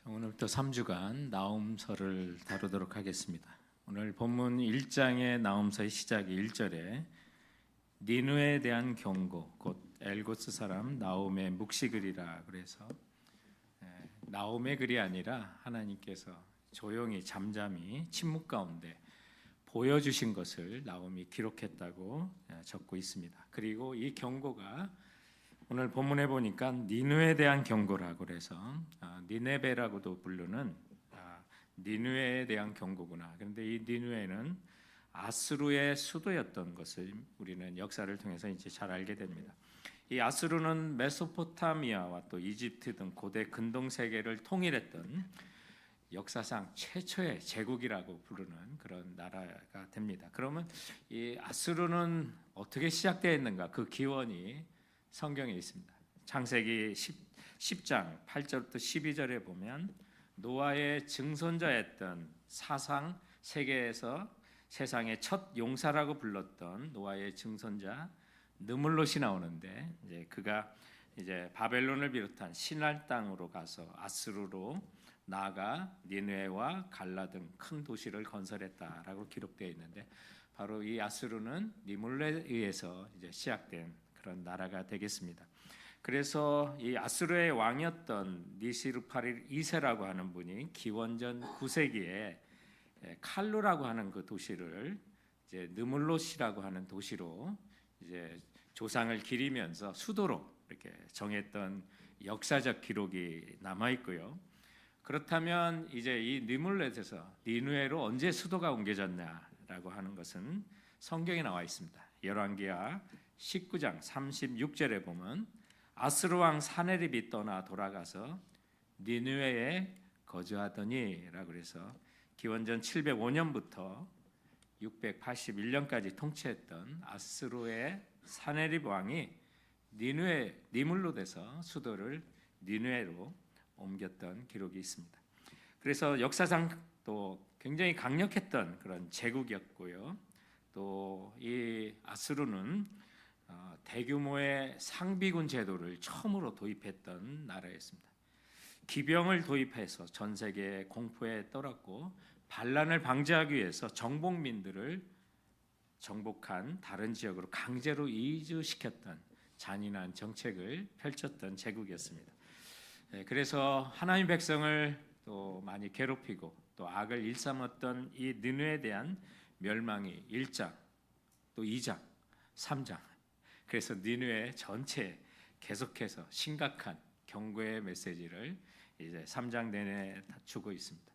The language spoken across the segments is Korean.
오늘부터 3주간 나홈서를 다루도록 하겠습니다. 오늘 본문 1장의 나홈서의 시작이 1절에 니느웨에 대한 경고, 곧 엘고스 사람 나홈의 묵시글이라 그래서 나홈의 글이 아니라 하나님께서 조용히 잠잠히 침묵 가운데 보여주신 것을 나홈이 기록했다고 적고 있습니다. 그리고 이 경고가 오늘 본문에 보니까 니느웨에 대한 경고라고 그래서 니네베라고도 부르는 니느웨에 대한 경고구나. 그런데 이 니느웨는 아수르의 수도였던 것을 우리는 역사를 통해서 이제 잘 알게 됩니다. 이 아수르는 메소포타미아와 또 이집트 등 고대 근동 세계를 통일했던 역사상 최초의 제국이라고 부르는 그런 나라가 됩니다. 그러면 이 아수르는 어떻게 시작되었는가? 그 기원이 성경에 있습니다. 창세기 10장 8절부터 12절에 보면 노아의 증손자였던 사상 세계에서 세상의 첫 용사라고 불렀던 노아의 증손자 느물롯이 나오는데 이제 그가 이제 바벨론을 비롯한 신할 땅으로 가서 아수르로 나아가 니느웨와 갈라 등 큰 도시를 건설했다라고 기록되어 있는데 바로 이 아수르는 니물롯에 의해서 이제 시작된 그런 나라가 되겠습니다. 그래서 이 아수르의 왕이었던 니시르파릴 2세라고 하는 분이 기원전 9세기에 칼루라고 하는 그 도시를 이제 느물롯이라고 하는 도시로 이제 조상을 기리면서 수도로 이렇게 정했던 역사적 기록이 남아 있고요. 그렇다면 이제 이 느물롯에서 니느웨로 언제 수도가 옮겨졌냐라고 하는 것은 성경에 나와 있습니다. 열왕기하 19장 36절에 보면 아스루 왕 사네립이 떠나 돌아가서 니느웨에 거주하더니라고 그래서 기원전 705년부터 681년까지 통치했던 아스루의 사네립 왕이 니물롯에서 수도를 니느웨로 옮겼던 기록이 있습니다. 그래서 역사상 또 굉장히 강력했던 그런 제국이었고요. 또 이 아수르는 대규모의 상비군 제도를 처음으로 도입했던 나라였습니다. 기병을 도입해서 전 세계 공포에 떨었고 반란을 방지하기 위해서 정복민들을 정복한 다른 지역으로 강제로 이주시켰던 잔인한 정책을 펼쳤던 제국이었습니다. 그래서 하나님 백성을 또 많이 괴롭히고 또 악을 일삼았던 이 느느웨에 대한 멸망이 1장, 또 2장, 3장. 그래서 니느웨 전체에 계속해서 심각한 경고의 메시지를 이제 3장 내내 주고 있습니다.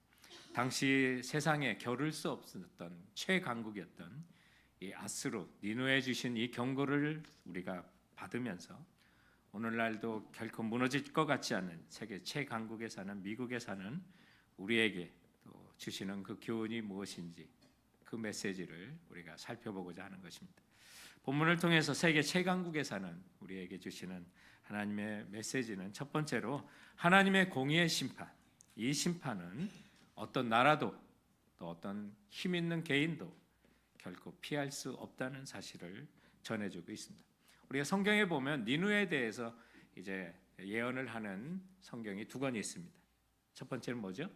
당시 세상에 겨룰 수 없었던 최강국이었던 이 아수르 니느웨에 주신 이 경고를 우리가 받으면서 오늘날도 결코 무너질 것 같지 않은 세계 최강국에 사는 미국에 사는 우리에게 또 주시는 그 교훈이 무엇인지 그 메시지를 우리가 살펴보고자 하는 것입니다. 본문을 통해서 세계 최강국에 사는 우리에게 주시는 하나님의 메시지는 첫 번째로 하나님의 공의의 심판. 이 심판은 어떤 나라도 또 어떤 힘 있는 개인도 결코 피할 수 없다는 사실을 전해주고 있습니다. 우리가 성경에 보면 니느웨에 대해서 이제 예언을 하는 성경이 두 권이 있습니다. 첫 번째는 뭐죠?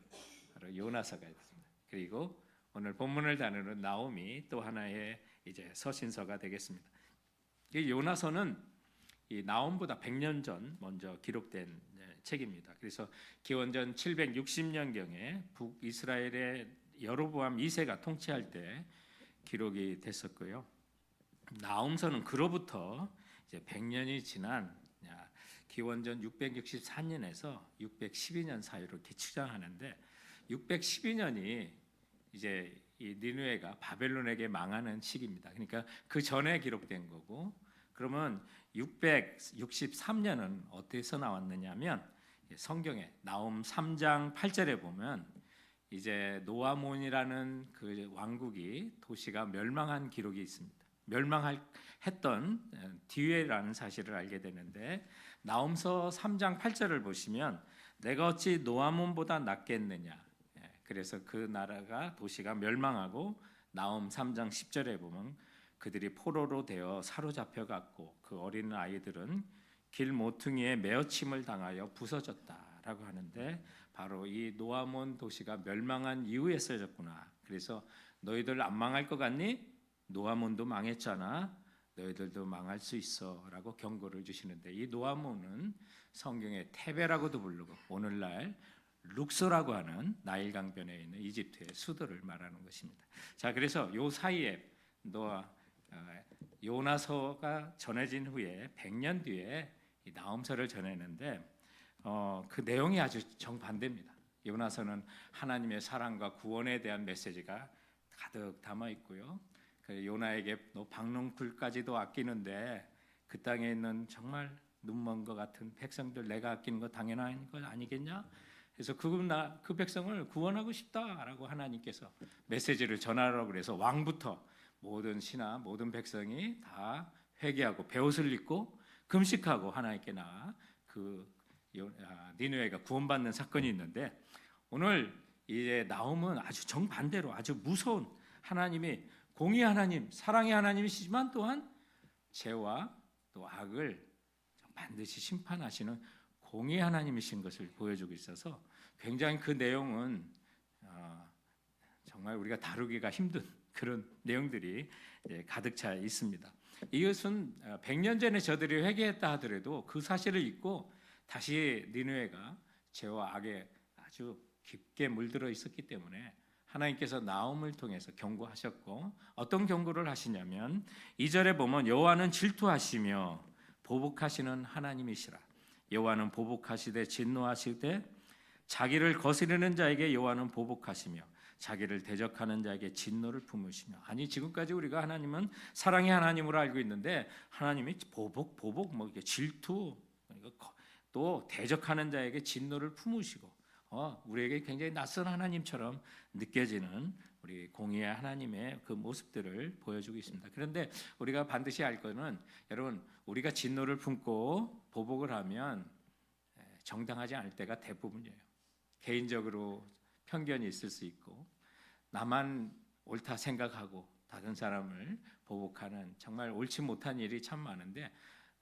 바로 요나서가 있습니다. 그리고 오늘 본문을 다루는 나홈이 또 하나의 이제 서신서가 되겠습니다. 이 요나서는 이 나홈보다 100년 전 먼저 기록된 책입니다. 그래서 기원전 760년경에 북이스라엘의 여로보암 2세가 통치할 때 기록이 됐었고요. 나홈서는 그로부터 이제 100년이 지난 기원전 664년에서 612년 사이로 이렇게 추정하는데 612년이 이제 이 니느웨가 바벨론에게 망하는 시기입니다. 그러니까 그 전에 기록된 거고, 그러면 663년은 어디서 나왔느냐면 성경에 나홈 3장 8절에 보면 이제 노아몬이라는 그 왕국이 도시가 멸망한 기록이 있습니다. 멸망했던 뒤에라는 사실을 알게 되는데 나홈서 3장 8절을 보시면 내가 어찌 노아몬보다 낫겠느냐. 그래서 그 나라가 도시가 멸망하고 나홈 3장 10절에 보면 그들이 포로로 되어 사로잡혀 갔고 그 어린 아이들은 길 모퉁이에 메어침을 당하여 부서졌다라고 하는데 바로 이 노아몬 도시가 멸망한 이후에 쓰여졌구나. 그래서 너희들 안 망할 것 같니? 노아몬도 망했잖아. 너희들도 망할 수 있어라고 경고를 주시는데, 이 노아몬은 성경의 테베라고도 부르고 오늘날 룩소라고 하는 나일 강변에 있는 이집트의 수도를 말하는 것입니다. 자, 그래서 요 사이에 요나서가 전해진 후에 100년 뒤에 이 나홈서를 전했는데 그 내용이 아주 정반대입니다. 요나서는 하나님의 사랑과 구원에 대한 메시지가 가득 담아 있고요. 요나에게 너 박농쿨까지도 아끼는데 그 땅에 있는 정말 눈먼 것 같은 백성들 내가 아끼는 거 당연한 것 아니겠냐? 그래서 그 백성을 구원하고 싶다라고 하나님께서 메시지를 전하라고 그래서 왕부터 모든 신하 모든 백성이 다 회개하고 베옷을 입고 금식하고 하나님께 나아 니느웨가 구원받는 사건이 있는데, 오늘 이제 나홈은 아주 정반대로 아주 무서운 하나님이 공의 하나님, 사랑의 하나님이시지만 또한 죄와 또 악을 반드시 심판하시는 공의 하나님이신 것을 보여주고 있어서 굉장히 그 내용은 정말 우리가 다루기가 힘든 그런 내용들이 가득 차 있습니다. 이것은 100년 전에 저들이 회개했다 하더라도 그 사실을 잊고 다시 니느웨가 죄와 악에 아주 깊게 물들어 있었기 때문에 하나님께서 나홈을 통해서 경고하셨고, 어떤 경고를 하시냐면 2절에 보면 여호와는 질투하시며 보복하시는 하나님이시라. 여호와는 보복하시되 진노하시되 자기를 거스르는 자에게 여호와는 보복하시며 자기를 대적하는 자에게 진노를 품으시며. 아니, 지금까지 우리가 하나님은 사랑의 하나님으로 알고 있는데 하나님이 보복 뭐 이렇게 질투 또 대적하는 자에게 진노를 품으시고 우리에게 굉장히 낯선 하나님처럼 느껴지는 우리 공의의 하나님의 그 모습들을 보여주고 있습니다. 그런데 우리가 반드시 알 것은, 여러분, 우리가 진노를 품고 보복을 하면 정당하지 않을 때가 대부분이에요. 개인적으로 편견이 있을 수 있고 나만 옳다 생각하고 다른 사람을 보복하는 정말 옳지 못한 일이 참 많은데,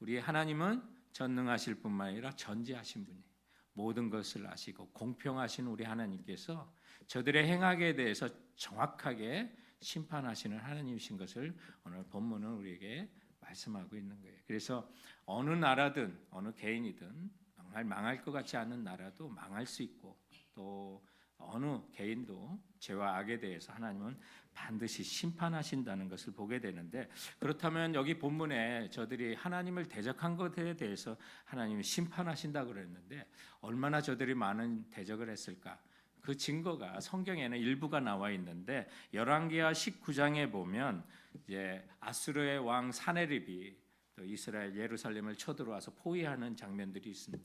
우리 하나님은 전능하실 뿐만 아니라 전지하신 분이에요. 모든 것을 아시고 공평하신 우리 하나님께서 저들의 행악에 대해서 정확하게 심판하시는 하나님이신 것을 오늘 본문은 우리에게 말씀하고 있는 거예요. 그래서 어느 나라든 어느 개인이든 정말 망할 것 같지 않은 나라도 망할 수 있고, 또 어느 개인도 죄와 악에 대해서 하나님은 반드시 심판하신다는 것을 보게 되는데, 그렇다면 여기 본문에 저들이 하나님을 대적한 것에 대해서 하나님이 심판하신다고 그랬는데 얼마나 저들이 많은 대적을 했을까? 그 증거가 성경에는 일부가 나와 있는데 열왕기하 19장에 보면 이제 아수르의 왕 사네립이 또 이스라엘 예루살렘을 쳐들어와서 포위하는 장면들이 있습니다.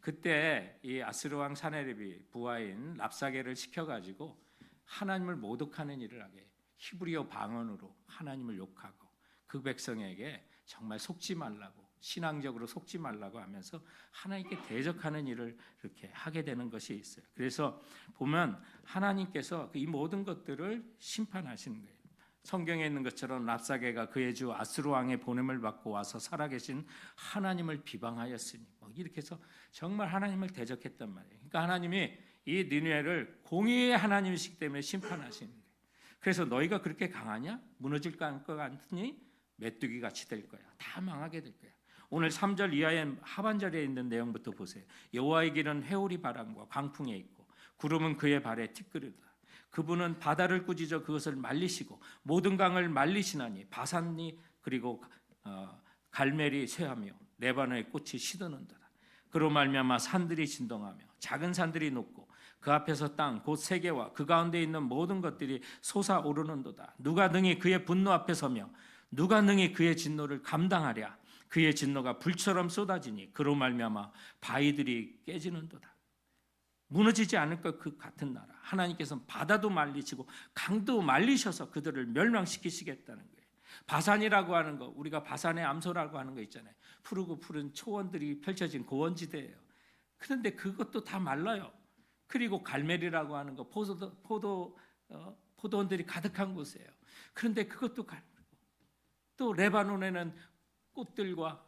그때 이 아스르 왕 사네립이 부하인 랍사게를 시켜가지고 하나님을 모독하는 일을 하게, 히브리어 방언으로 하나님을 욕하고 그 백성에게 정말 속지 말라고, 신앙적으로 속지 말라고 하면서 하나님께 대적하는 일을 이렇게 하게 되는 것이 있어요. 그래서 보면 하나님께서 이 모든 것들을 심판하시는 거예요. 성경에 있는 것처럼 랍사게가 그의 주 아스루 왕의 보냄을 받고 와서 살아계신 하나님을 비방하였으니, 이렇게 해서 정말 하나님을 대적했단 말이에요. 그러니까 하나님이 이 니느웨를 공의의 하나님이시기 때문에 심판하시는 거예요. 그래서 너희가 그렇게 강하냐? 무너질 것 같으니 메뚜기 같이 될 거야. 다 망하게 될 거야. 오늘 3절 이하의 하반절에 있는 내용부터 보세요. 여호와의 길은 회오리 바람과 광풍에 있고 구름은 그의 발에 티끌이다. 그분은 바다를 꾸짖어 그것을 말리시고 모든 강을 말리시나니 바산이 그리고 갈멜이 쇠하며 레바논의 꽃이 시드는도다. 그로 말미암아 산들이 진동하며 작은 산들이 녹고 그 앞에서 땅 곧 세계와 그 가운데 있는 모든 것들이 솟아오르는도다. 누가 능히 그의 분노 앞에 서며 누가 능히 그의 진노를 감당하랴. 그의 진노가 불처럼 쏟아지니 그로 말미암아 바위들이 깨지는도다. 무너지지 않을 것 그 같은 나라. 하나님께서는 바다도 말리시고 강도 말리셔서 그들을 멸망시키시겠다는 거예요. 바산이라고 하는 거, 우리가 바산의 암소라고 하는 거 있잖아요. 푸르고 푸른 초원들이 펼쳐진 고원지대예요. 그런데 그것도 다 말라요. 그리고 갈멜이라고 하는 거, 포도원들이 가득한 곳이에요. 그런데 그것도 갈매고, 또 레바논에는 꽃들과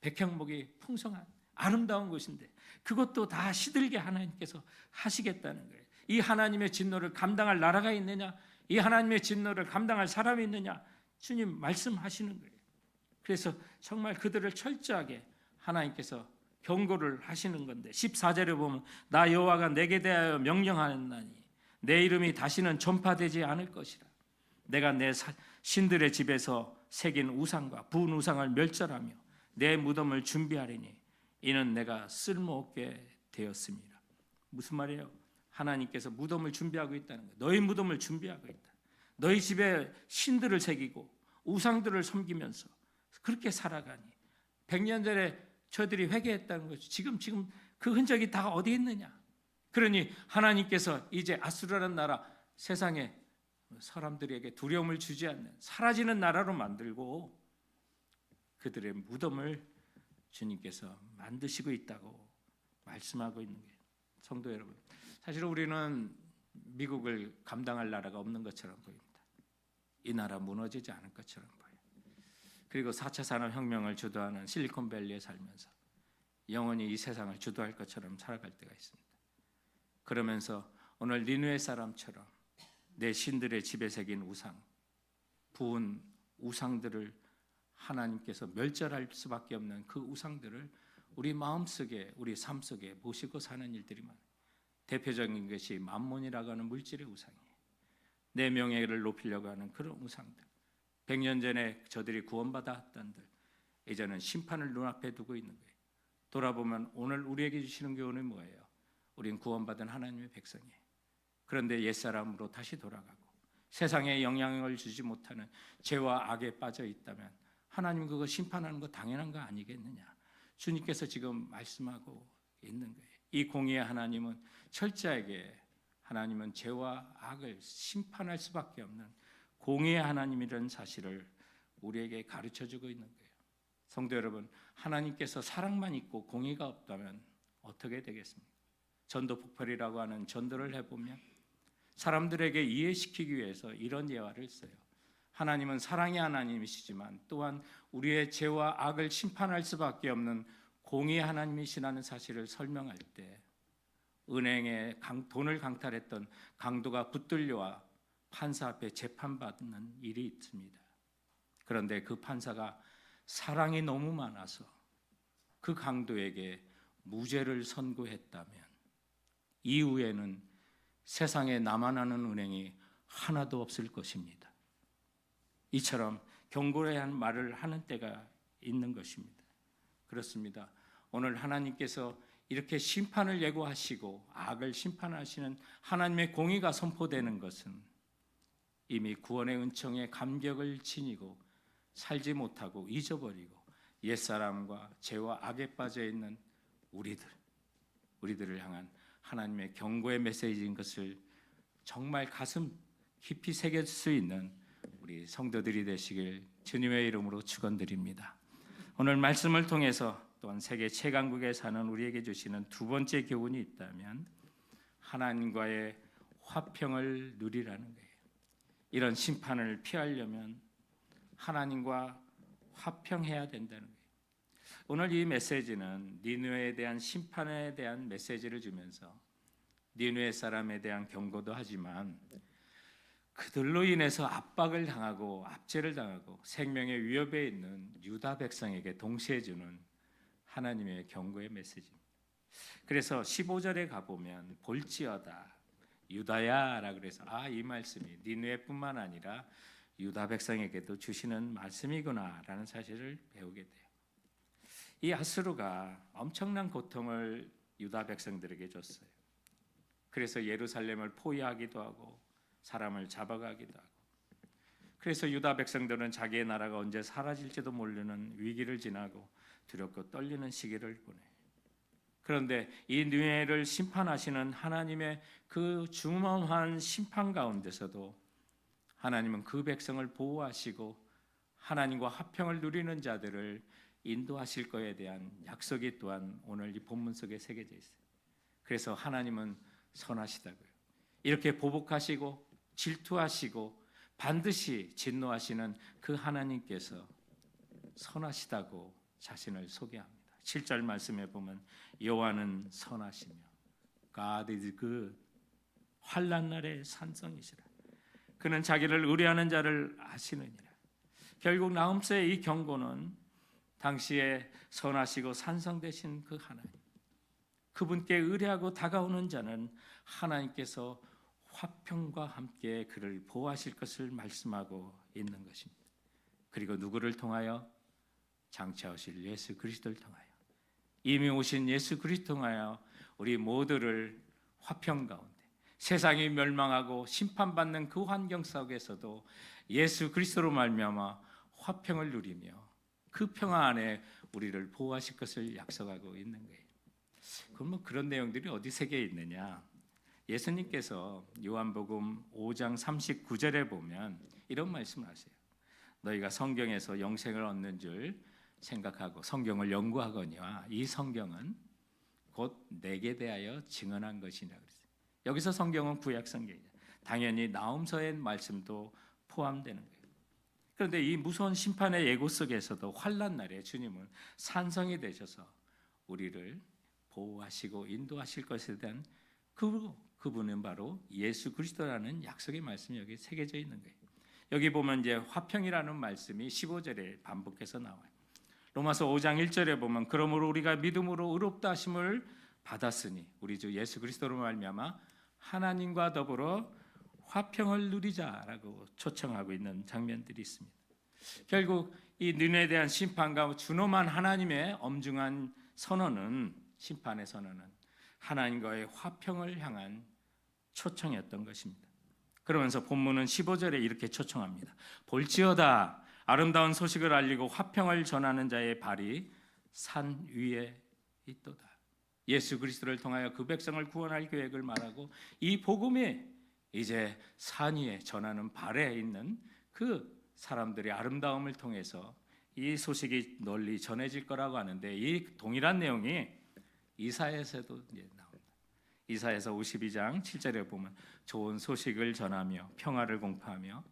백향목이 풍성한 아름다운 것인데 그것도 다 시들게 하나님께서 하시겠다는 거예요. 이 하나님의 진노를 감당할 나라가 있느냐? 이 하나님의 진노를 감당할 사람이 있느냐? 주님 말씀하시는 거예요. 그래서 정말 그들을 철저하게 하나님께서 경고를 하시는 건데 14절에 보면 나 여호와가 내게 대하여 명령하였나니 내 이름이 다시는 전파되지 않을 것이라. 내가 내 신들의 집에서 새긴 우상과 부은 우상을 멸절하며 내 무덤을 준비하리니 이는 내가 쓸모없게 되었습니다. 무슨 말이에요? 하나님께서 무덤을 준비하고 있다는 거예요. 너희 무덤을 준비하고 있다. 너희 집에 신들을 새기고 우상들을 섬기면서 그렇게 살아가니 100년 전에 저들이 회개했다는 거죠. 지금 그 흔적이 다 어디 있느냐? 그러니 하나님께서 이제 아수르라는 나라 세상에 사람들에게 두려움을 주지 않는 사라지는 나라로 만들고 그들의 무덤을 주님께서 만드시고 있다고 말씀하고 있는 거예요. 성도 여러분, 사실 우리는 미국을 감당할 나라가 없는 것처럼 보입니다. 이 나라 무너지지 않을 것처럼 보여요. 그리고 4차 산업혁명을 주도하는 실리콘밸리에 살면서 영원히 이 세상을 주도할 것처럼 살아갈 때가 있습니다. 그러면서 오늘 니느웨 사람처럼 내 신들의 집에 새긴 우상, 부은 우상들을 하나님께서 멸절할 수밖에 없는 그 우상들을 우리 마음속에, 우리 삶 속에 모시고 사는 일들이 많아요. 대표적인 것이 만몬이라고 하는 물질의 우상이에요. 내 명예를 높이려고 하는 그런 우상들. 100년 전에 저들이 구원받았던들 이제는 심판을 눈앞에 두고 있는 거예요. 돌아보면 오늘 우리에게 주시는 교훈은 뭐예요? 우린 구원받은 하나님의 백성이에요. 그런데 옛사람으로 다시 돌아가고 세상에 영향을 주지 못하는 죄와 악에 빠져 있다면 하나님 그거 심판하는 거 당연한 거 아니겠느냐? 주님께서 지금 말씀하고 있는 거예요. 이 공의의 하나님은 철저하게 하나님은 죄와 악을 심판할 수밖에 없는 공의의 하나님이라는 사실을 우리에게 가르쳐주고 있는 거예요. 성도 여러분, 하나님께서 사랑만 있고 공의가 없다면 어떻게 되겠습니까? 전도 폭발이라고 하는 전도를 해보면 사람들에게 이해시키기 위해서 이런 예화를 써요. 하나님은 사랑의 하나님이시지만 또한 우리의 죄와 악을 심판할 수밖에 없는 공의의 하나님이시라는 사실을 설명할 때 은행에 돈을 강탈했던 강도가 붙들려와 판사 앞에 재판받는 일이 있습니다. 그런데 그 판사가 사랑이 너무 많아서 그 강도에게 무죄를 선고했다면 이후에는 세상에 남아나는 은행이 하나도 없을 것입니다. 이처럼 경고해야 할 말을 하는 때가 있는 것입니다. 그렇습니다. 오늘 하나님께서 이렇게 심판을 예고하시고 악을 심판하시는 하나님의 공의가 선포되는 것은 이미 구원의 은총에 감격을 지니고 살지 못하고 잊어버리고 옛사람과 죄와 악에 빠져 있는 우리들을 향한 하나님의 경고의 메시지인 것을 정말 가슴 깊이 새길 수 있는 우리 성도들이 되시길 주님의 이름으로 축원드립니다. 오늘 말씀을 통해서 또한 세계 최강국에 사는 우리에게 주시는 두 번째 교훈이 있다면 하나님과의 화평을 누리라는 거예요. 이런 심판을 피하려면 하나님과 화평해야 된다는 거예요. 오늘 이 메시지는 니느웨에 대한 심판에 대한 메시지를 주면서 니느웨 사람에 대한 경고도 하지만 그들로 인해서 압박을 당하고 압제를 당하고 생명의 위협에 있는 유다 백성에게 동시에 주는 하나님의 경고의 메시지입니다. 그래서 15절에 가보면 볼지어다 유다야라 그래서 이 말씀이 니느웨뿐만 아니라 유다 백성에게도 주시는 말씀이구나라는 사실을 배우게 돼요. 이 아수르가 엄청난 고통을 유다 백성들에게 줬어요. 그래서 예루살렘을 포위하기도 하고 사람을 잡아가기도 하고 그래서 유다 백성들은 자기의 나라가 언제 사라질지도 모르는 위기를 지나고 두렵고 떨리는 시기를 보내요. 그런데 이 니느웨를 심판하시는 하나님의 그 중엄한 심판 가운데서도 하나님은 그 백성을 보호하시고 하나님과 화평을 누리는 자들을 인도하실 것에 대한 약속이 또한 오늘 이 본문 속에 새겨져 있어요. 그래서 하나님은 선하시다고요. 이렇게 보복하시고 질투하시고 반드시 진노하시는 그 하나님께서 선하시다고 자신을 소개합니다. 7절 말씀에 보면 여호와는 선하시며 God is good. 환난 날의 산성이시라. 그는 자기를 의뢰하는 자를 아시느니라. 결국 나홈서의 이 경고는 당시에 선하시고 산성 되신 그 하나님, 그분께 의뢰하고 다가오는 자는 하나님께서 화평과 함께 그를 보호하실 것을 말씀하고 있는 것입니다. 그리고 누구를 통하여? 장차오실 예수 그리스도를 통하여, 이미 오신 예수 그리스도를 통하여 우리 모두를 화평 가운데, 세상이 멸망하고 심판받는 그 환경 속에서도 예수 그리스도로 말미암아 화평을 누리며 그 평화 안에 우리를 보호하실 것을 약속하고 있는 거예요. 그럼 뭐 그런 내용들이 어디 새겨 있느냐? 예수님께서 요한복음 5장 39절에 보면 이런 말씀을 하세요. 너희가 성경에서 영생을 얻는 줄 생각하고 성경을 연구하거니와 이 성경은 곧 내게 대하여 증언한 것이라 그랬어요. 여기서 성경은 구약 성경이죠. 당연히 나홈서의 말씀도 포함되는 거예요. 그런데 이 무서운 심판의 예고 속에서도 환난 날에 주님은 산성이 되셔서 우리를 보호하시고 인도하실 것에 대한 그분은 바로 예수 그리스도라는 약속의 말씀이 여기 새겨져 있는 거예요. 여기 보면 이제 화평이라는 말씀이 15절에 반복해서 나와요. 로마서 5장 1절에 보면 그러므로 우리가 믿음으로 의롭다 하심을 받았으니 우리 주 예수 그리스도로 말미암아 하나님과 더불어 화평을 누리자라고 초청하고 있는 장면들이 있습니다. 결국 이 눈에 대한 심판과 준엄한 하나님의 엄중한 선언은, 심판의 선언은 하나님과의 화평을 향한 초청이었던 것입니다. 그러면서 본문은 15절에 이렇게 초청합니다. 볼지어다 아름다운 소식을 알리고 화평을 전하는 자의 발이 산 위에 있도다. 예수 그리스도를 통하여 그 백성을 구원할 계획을 말하고 이 복음이 이제 산 위에 전하는 발에 있는 그 사람들의 아름다움을 통해서 이 소식이 널리 전해질 거라고 하는데, 이 동일한 내용이 이사야에서도 나옵니다. 이사야서 52장 7절에 보면 좋은 소식을 전하며 평화를 공포하며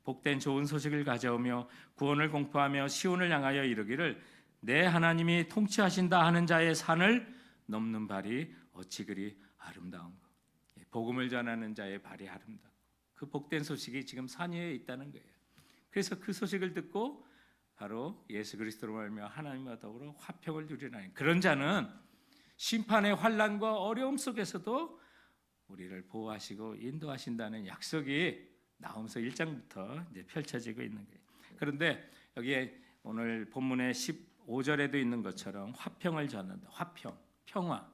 복된 좋은 소식을 가져오며 구원을 공포하며 시온을 향하여 이르기를 내 하나님이 통치하신다 하는 자의 산을 넘는 발이 어찌 그리 아름다운가. 복음을 전하는 자의 발이 아름답고 그 복된 소식이 지금 산 위에 있다는 거예요. 그래서 그 소식을 듣고 바로 예수 그리스도로 말미암아 하나님과 더불어 화평을 누리라는 그런 자는 심판의 환난과 어려움 속에서도 우리를 보호하시고 인도하신다는 약속이 나홈서 1장부터 이제 펼쳐지고 있는 거예요. 그런데 여기에 오늘 본문의 15절에도 있는 것처럼 화평을 전한다. 화평, 평화.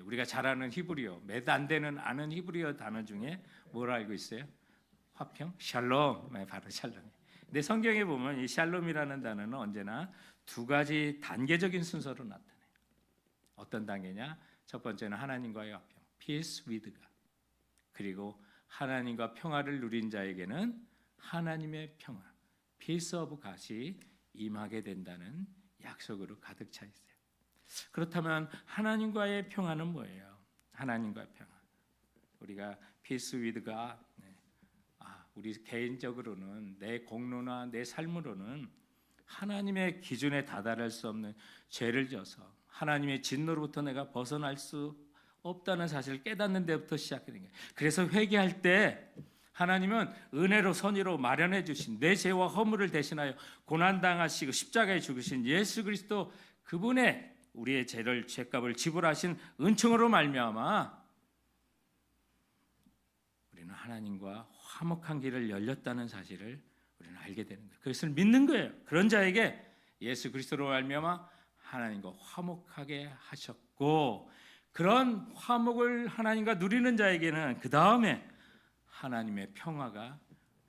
우리가 잘 아는 히브리어, 몇 안 되는 아는 히브리어 단어 중에 뭘 알고 있어요? 화평, 샬롬, 바로 샬롬. 근데 성경에 보면 이 샬롬이라는 단어는 언제나 두 가지 단계적인 순서로 나타나요. 어떤 단계냐? 첫 번째는 하나님과의 화평, peace with God. 그리고 하나님과 평화를 누린 자에게는 하나님의 평화, peace of God이 임하게 된다는 약속으로 가득 차 있어요. 그렇다면 하나님과의 평화는 뭐예요? 하나님과의 평화. 우리가 peace with God. 우리 개인적으로는 내 공로나 내 삶으로는 하나님의 기준에 다다를 수 없는 죄를 져서 하나님의 진노로부터 내가 벗어날 수 없다는 사실을 깨닫는 데부터 시작되는 거예요. 그래서 회개할 때 하나님은 은혜로 선의로 마련해 주신 내 죄와 허물을 대신하여 고난당하시고 십자가에 죽으신 예수 그리스도 그분의 우리의 죄값을 지불하신 은총으로 말미암아 우리는 하나님과 화목한 길을 열렸다는 사실을 우리는 알게 되는 거예요. 그것을 믿는 거예요. 그런 자에게 예수 그리스도로 말미암아 하나님과 화목하게 하셨고, 그런 화목을 하나님과 누리는 자에게는 그 다음에 하나님의 평화가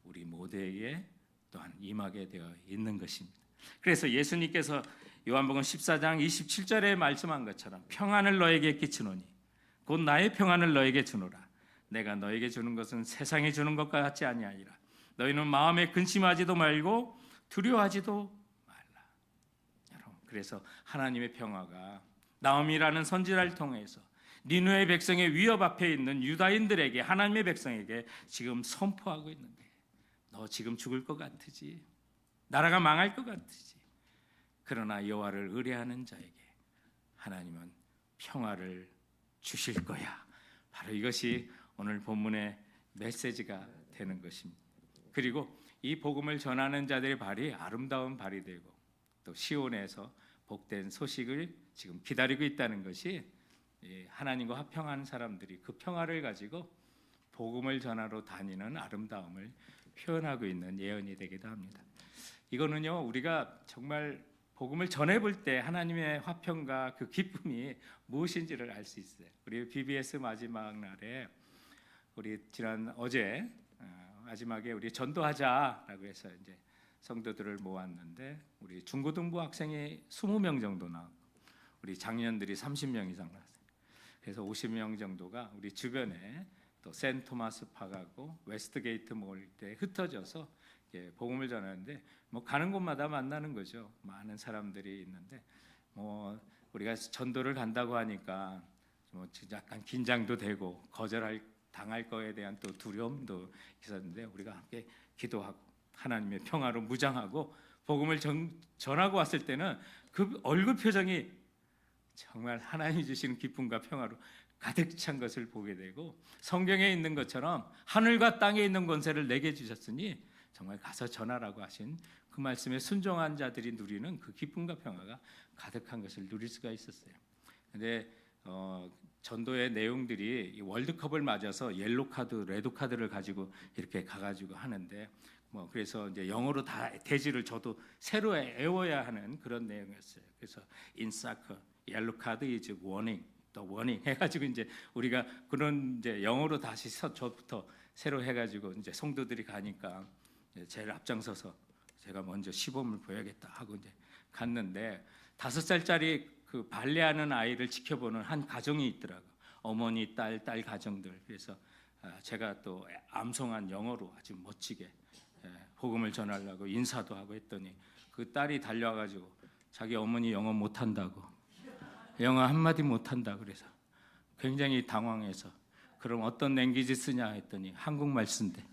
우리 모두에게 또한 임하게 되어 있는 것입니다. 그래서 예수님께서 요한복음 14장 27절에 말씀한 것처럼 평안을 너에게 끼치노니 곧 나의 평안을 너에게 주노라. 내가 너에게 주는 것은 세상이 주는 것과 같지 아니하니라. 너희는 마음에 근심하지도 말고 두려워하지도 말라. 여러분, 그래서 하나님의 평화가 나홈이라는 선지자를 통해서 니느웨 백성의 위협 앞에 있는 유다인들에게, 하나님의 백성에게 지금 선포하고 있는 거예요. 너 지금 죽을 것 같으지? 나라가 망할 것 같으지? 그러나 여호와를 의뢰하는 자에게 하나님은 평화를 주실 거야. 바로 이것이 오늘 본문의 메시지가 되는 것입니다. 그리고 이 복음을 전하는 자들의 발이 아름다운 발이 되고 또 시온에서 복된 소식을 지금 기다리고 있다는 것이 하나님과 화평한 사람들이 그 평화를 가지고 복음을 전하러 다니는 아름다움을 표현하고 있는 예언이 되기도 합니다. 이거는요, 우리가 정말 복음을 전해볼 때 하나님의 화평과 그 기쁨이 무엇인지를 알 수 있어요. 우리 BBS 마지막 날에 우리 지난 어제 마지막에 우리 전도하자라고 해서 이제 성도들을 모았는데 우리 중고등부 학생이 20명 정도 나왔고 우리 장년들이 30명 이상 나왔어요. 그래서 50명 정도가 우리 주변에 또 센토마스 파가고 웨스트게이트 몰 때 흩어져서 복음을 전하는데 뭐 가는 곳마다 만나는 거죠. 많은 사람들이 있는데 뭐 우리가 전도를 간다고 하니까 뭐 약간 긴장도 되고 당할 거에 대한 또 두려움도 있었는데 우리가 함께 기도하고 하나님의 평화로 무장하고 복음을 전하고 왔을 때는 그 얼굴 표정이 정말 하나님이 주시는 기쁨과 평화로 가득 찬 것을 보게 되고 성경에 있는 것처럼 하늘과 땅에 있는 권세를 내게 주셨으니 정말 가서 전하라고 하신 그 말씀에 순종한 자들이 누리는 그 기쁨과 평화가 가득한 것을 누릴 수가 있었어요. 근데 전도의 내용들이 이 월드컵을 맞아서 옐로 카드, 레드 카드를 가지고 이렇게 가가지고 하는데 뭐 그래서 이제 영어로 다 대지를 저도 새로 외워야 하는 그런 내용이었어요. 그래서 in soccer, 옐로 카드 is warning, 또 warning 해가지고 이제 우리가 그런 이제 영어로 다시 저부터 새로 해가지고 이제 성도들이 가니까 제일 앞장서서 제가 먼저 시범을 보여야겠다 하고 이제 갔는데 5살짜리 그 발레하는 아이를 지켜보는 한 가정이 있더라고. 어머니, 딸 가정들. 그래서 제가 또 암송한 영어로 아주 멋지게 복음을 전하려고 인사도 하고 했더니 그 딸이 달려와가지고 자기 어머니 영어 못한다고, 영어 한마디 못한다 그래서 굉장히 당황해서 그럼 어떤 랭귀지 쓰냐 했더니 한국말 쓴대.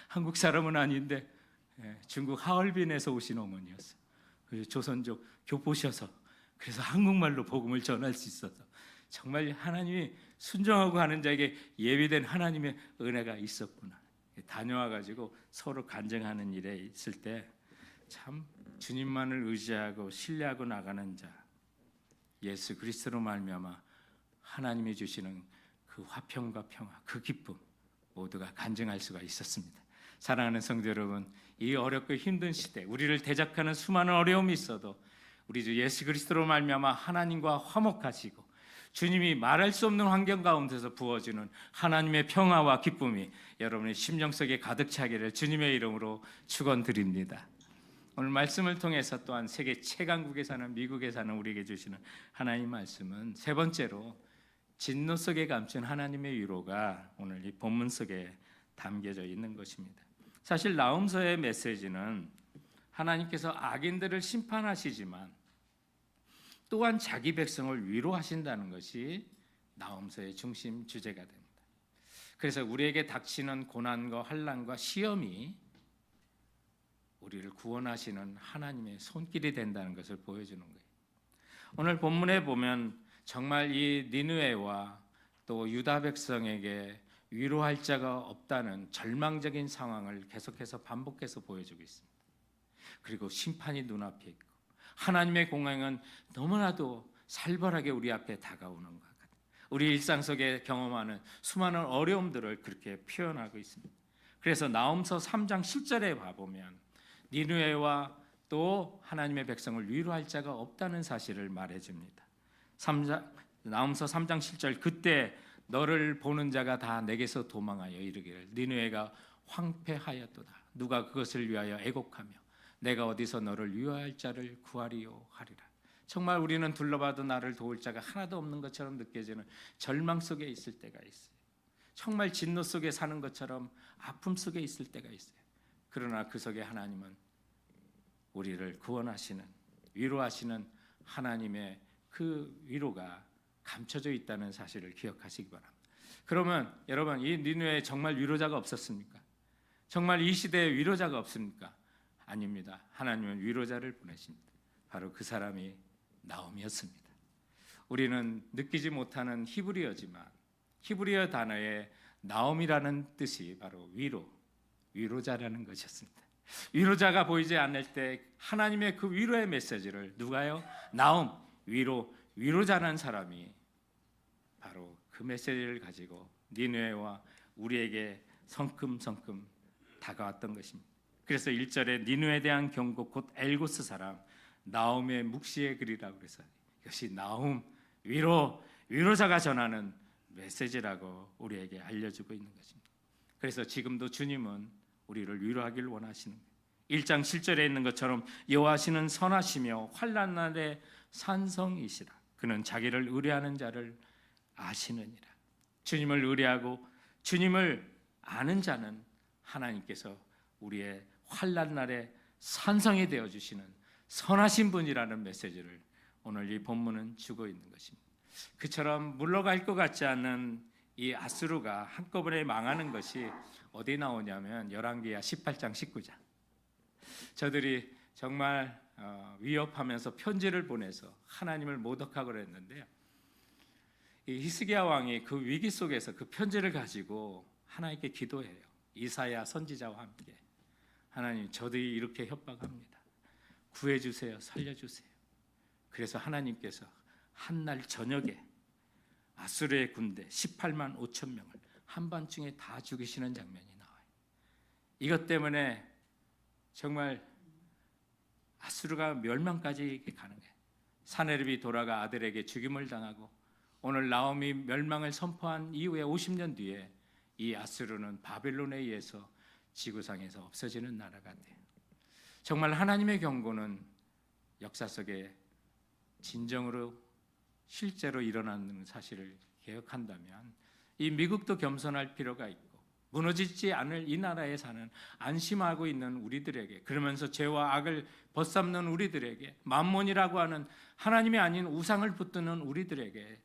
한국 사람은 아닌데 중국 하얼빈에서 오신 어머니였어요. 그래서 조선족 교포셔서 그래서 한국말로 복음을 전할 수 있어서 정말 하나님이 순종하고 하는 자에게 예비된 하나님의 은혜가 있었구나. 다녀와가지고 서로 간증하는 일에 있을 때 참 주님만을 의지하고 신뢰하고 나가는 자, 예수 그리스도로 말미암아 하나님이 주시는 그 화평과 평화, 그 기쁨 모두가 간증할 수가 있었습니다. 사랑하는 성도 여러분, 이 어렵고 힘든 시대 우리를 대적하는 수많은 어려움이 있어도 우리 주 예수 그리스도로 말미암아 하나님과 화목하시고 주님이 말할 수 없는 환경 가운데서 부어주는 하나님의 평화와 기쁨이 여러분의 심령 속에 가득 차기를 주님의 이름으로 축원드립니다. 오늘 말씀을 통해서 또한 세계 최강국에 사는 미국에 사는 우리에게 주시는 하나님 말씀은 세 번째로 진노 속에 감춘 하나님의 위로가 오늘 이 본문 속에 담겨져 있는 것입니다. 사실 나훔서의 메시지는 하나님께서 악인들을 심판하시지만 또한 자기 백성을 위로하신다는 것이 나훔서의 중심 주제가 됩니다. 그래서 우리에게 닥치는 고난과 환난과 시험이 우리를 구원하시는 하나님의 손길이 된다는 것을 보여주는 거예요. 오늘 본문에 보면 정말 이 니느웨와 또 유다 백성에게 위로할 자가 없다는 절망적인 상황을 계속해서 반복해서 보여주고 있습니다. 그리고 심판이 눈앞에 있고 하나님의 공행은 너무나도 살벌하게 우리 앞에 다가오는 것 같아요. 우리 일상 속에 경험하는 수많은 어려움들을 그렇게 표현하고 있습니다. 그래서 나훔서 3장 10절에 봐보면 니느웨와 또 하나님의 백성을 위로할 자가 없다는 사실을 말해줍니다. 나훔서 3장 7절 그때 너를 보는 자가 다 내게서 도망하여 이르기를 니느웨가 황폐하였도다. 누가 그것을 위하여 애곡하며 내가 어디서 너를 위로할 자를 구하리요 하리라. 정말 우리는 둘러봐도 나를 도울 자가 하나도 없는 것처럼 느껴지는 절망 속에 있을 때가 있어요. 정말 진노 속에 사는 것처럼 아픔 속에 있을 때가 있어요. 그러나 그 속에 하나님은 우리를 구원하시는 위로하시는 하나님의 그 위로가 감춰져 있다는 사실을 기억하시기 바랍니다. 그러면 여러분 이 니느웨에 정말 위로자가 없었습니까? 정말 이 시대에 위로자가 없습니까? 아닙니다. 하나님은 위로자를 보내십니다. 바로 그 사람이 나옴이었습니다. 우리는 느끼지 못하는 히브리어지만 히브리어 단어의 나옴이라는 뜻이 바로 위로자라는 것이었습니다. 위로자가 보이지 않을 때 하나님의 그 위로의 메시지를 누가요? 나옴, 위로자라는 사람이 바로 그 메시지를 가지고 니느웨와 우리에게 성큼성큼 다가왔던 것입니다. 그래서 1절에 니느웨에 대한 경고 곧 엘고스 사람 나움의 묵시의 글이라고 그래서 이것이 나움, 위로자가 전하는 메시지라고 우리에게 알려주고 있는 것입니다. 그래서 지금도 주님은 우리를 위로하기를 원하시는 거예요. 1장 7절에 있는 것처럼 여호와시는 선하시며 환난 날에 산성이시라. 그는 자기를 의뢰하는 자를 아시느니라. 주님을 의뢰하고 주님을 아는 자는 하나님께서 우리의 환난 날에 산성이 되어 주시는 선하신 분이라는 메시지를 오늘 이 본문은 주고 있는 것입니다. 그처럼 물러갈 것 같지 않은 이 아수르가 한꺼번에 망하는 것이 어디 나오냐면 열왕기하 18장 19장. 저들이 정말 위협하면서 편지를 보내서 하나님을 모독하고 했는데요. 이 히스기야 왕이 그 위기 속에서 그 편지를 가지고 하나님께 기도해요. 이사야 선지자와 함께 하나님 저들이 이렇게 협박합니다. 구해주세요. 살려주세요. 그래서 하나님께서 한날 저녁에 아수르의 군대 18만 5천 명을 한밤중에 다 죽이시는 장면이 나와요. 이것 때문에 정말 아수르가 멸망까지 가는 거예요. 사네립이 돌아가 아들에게 죽임을 당하고 오늘 나옴이 멸망을 선포한 이후에 50년 뒤에 이 아수르는 바벨론에 의해서 지구상에서 없어지는 나라가 돼요. 정말 하나님의 경고는 역사 속에 진정으로 실제로 일어나는 사실을 기억한다면 이 미국도 겸손할 필요가 있고 무너지지 않을 이 나라에 사는 안심하고 있는 우리들에게 그러면서 죄와 악을 벗삼는 우리들에게 만몬이라고 하는 하나님이 아닌 우상을 붙드는 우리들에게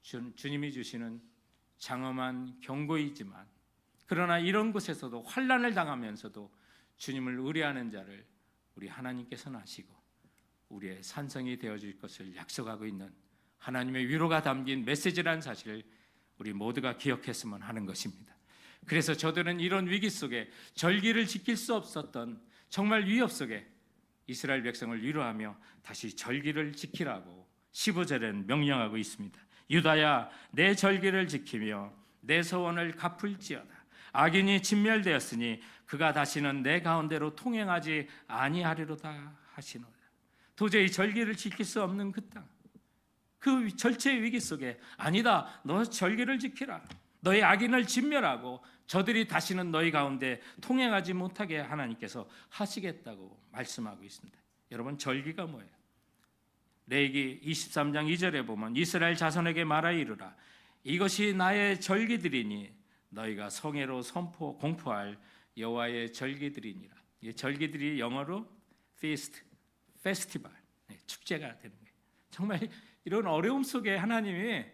주님이 주시는 장엄한 경고이지만 그러나 이런 곳에서도 환난을 당하면서도 주님을 의뢰하는 자를 우리 하나님께서는 아시고 우리의 산성이 되어줄 것을 약속하고 있는 하나님의 위로가 담긴 메시지라는 사실을 우리 모두가 기억했으면 하는 것입니다. 그래서 저들은 이런 위기 속에 절기를 지킬 수 없었던 정말 위협 속에 이스라엘 백성을 위로하며 다시 절기를 지키라고 15절에는 명령하고 있습니다. 유다야 내 절기를 지키며 내 소원을 갚을지어다. 악인이 진멸되었으니 그가 다시는 내 가운데로 통행하지 아니하리로다 하시노라. 도저히 절기를 지킬 수 없는 그 땅, 그 절체의 위기 속에 아니다, 너 절기를 지키라. 너희 악인을 진멸하고 저들이 다시는 너희 가운데 통행하지 못하게 하나님께서 하시겠다고 말씀하고 있습니다. 여러분 절기가 뭐예요? 레위기 23장 2절에 보면 이스라엘 자손에게 말하 이르라. 이것이 나의 절기들이니 너희가 성회로 공포할 여호와의 절기들이니라. 이 절기들이 영어로 feast, festival, 축제가 되는 거예요. 정말 이런 어려움 속에 하나님이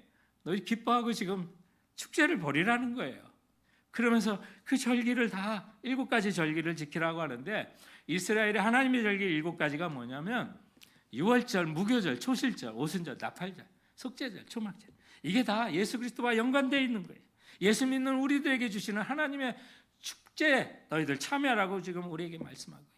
너희 기뻐하고 지금 축제를 벌이라는 거예요. 그러면서 그 절기를 다 7가지 절기를 지키라고 하는데 이스라엘의 하나님의 절기 7가지가 뭐냐면 유월절, 무교절, 초실절, 오순절, 나팔절, 속죄절, 초막절. 이게 다 예수 그리스도와 연관되어 있는 거예요. 예수 믿는 우리들에게 주시는 하나님의 축제에 너희들 참여하라고 지금 우리에게 말씀하고 있어요.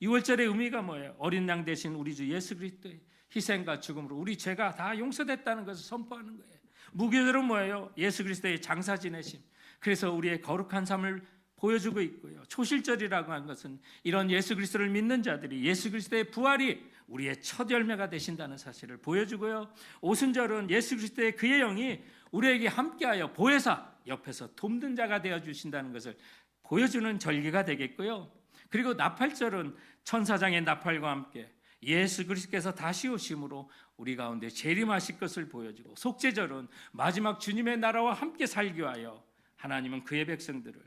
6월절의 의미가 뭐예요? 어린 양 대신 우리 주 예수 그리스도의 희생과 죽음으로 우리 죄가 다 용서됐다는 것을 선포하는 거예요. 무교절은 뭐예요? 예수 그리스도의 장사 지내심. 그래서 우리의 거룩한 삶을 보여주고 있고요. 초실절이라고 하는 것은 이런 예수 그리스도를 믿는 자들이 예수 그리스도의 부활이 우리의 첫 열매가 되신다는 사실을 보여주고요. 오순절은 예수 그리스도의 그의 영이 우리에게 함께하여 보혜사 옆에서 돕는 자가 되어 주신다는 것을 보여주는 절기가 되겠고요. 그리고 나팔절은 천사장의 나팔과 함께 예수 그리스도께서 다시 오심으로 우리 가운데 재림하실 것을 보여주고, 속죄절은 마지막 주님의 나라와 함께 살기 위하여 하나님은 그의 백성들을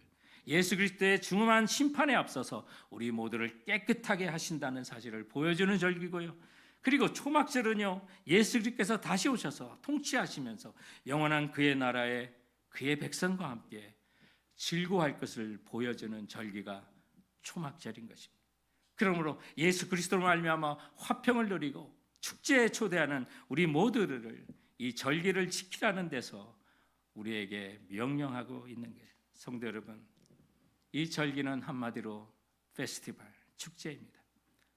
예수 그리스도의 중엄한 심판에 앞서서 우리 모두를 깨끗하게 하신다는 사실을 보여주는 절기고요. 그리고 초막절은요, 예수 그리스도께서 다시 오셔서 통치하시면서 영원한 그의 나라에 그의 백성과 함께 즐거워할 것을 보여주는 절기가 초막절인 것입니다. 그러므로 예수 그리스도로 말미암아 화평을 누리고 축제에 초대하는 우리 모두를 이 절기를 지키라는 데서 우리에게 명령하고 있는 거예요. 성도 여러분, 이 절기는 한마디로 페스티벌, 축제입니다.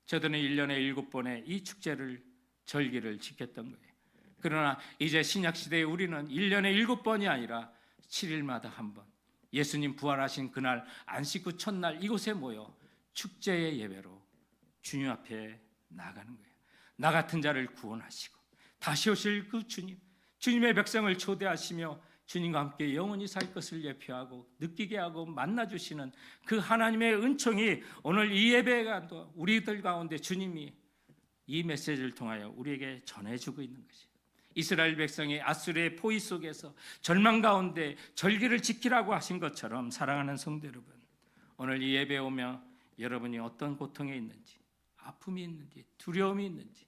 저들은 1년에 7번의 이 축제를 절기를 지켰던 거예요. 그러나 이제 신약시대에 우리는 1년에 7번이 아니라 7일마다 한 번, 예수님 부활하신 그날 안식구 첫날 이곳에 모여 축제의 예배로 주님 앞에 나가는 거예요. 나 같은 자를 구원하시고 다시 오실 그 주님, 주님의 백성을 초대하시며 주님과 함께 영원히 살 것을 예표하고 느끼게 하고 만나주시는 그 하나님의 은총이 오늘 이 예배가 우리들 가운데 주님이 이 메시지를 통하여 우리에게 전해주고 있는 것이에요. 이스라엘 백성이 아수르의 포위 속에서 절망 가운데 절기를 지키라고 하신 것처럼 사랑하는 성도 여러분, 오늘 이 예배에 오며 여러분이 어떤 고통에 있는지, 아픔이 있는지, 두려움이 있는지,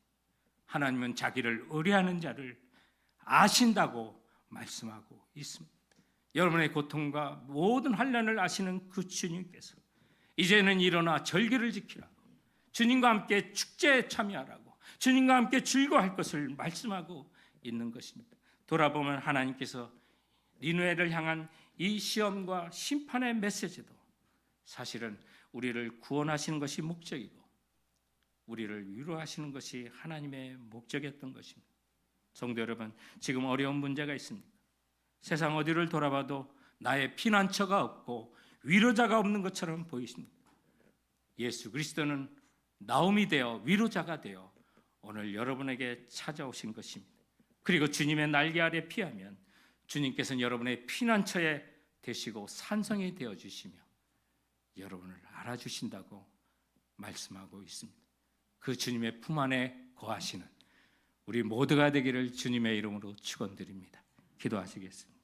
하나님은 자기를 의뢰하는 자를 아신다고 말씀하고 있습니다. 여러분의 고통과 모든 환난을 아시는 그 주님께서 이제는 일어나 절기를 지키라고, 주님과 함께 축제에 참여하라고, 주님과 함께 즐거워할 것을 말씀하고 있는 것입니다. 돌아보면 하나님께서 니느웨를 향한 이 시험과 심판의 메시지도 사실은 우리를 구원하시는 것이 목적이고 우리를 위로하시는 것이 하나님의 목적이었던 것입니다. 성도 여러분, 지금 어려운 문제가 있습니다. 세상 어디를 돌아봐도 나의 피난처가 없고 위로자가 없는 것처럼 보이십니다. 예수 그리스도는 나음이 되어 위로자가 되어 오늘 여러분에게 찾아오신 것입니다. 그리고 주님의 날개 아래 피하면 주님께서는 여러분의 피난처에 되시고 산성이 되어주시며 여러분을 알아주신다고 말씀하고 있습니다. 그 주님의 품 안에 거하시는 우리 모두가 되기를 주님의 이름으로 축원드립니다. 기도하시겠습니다.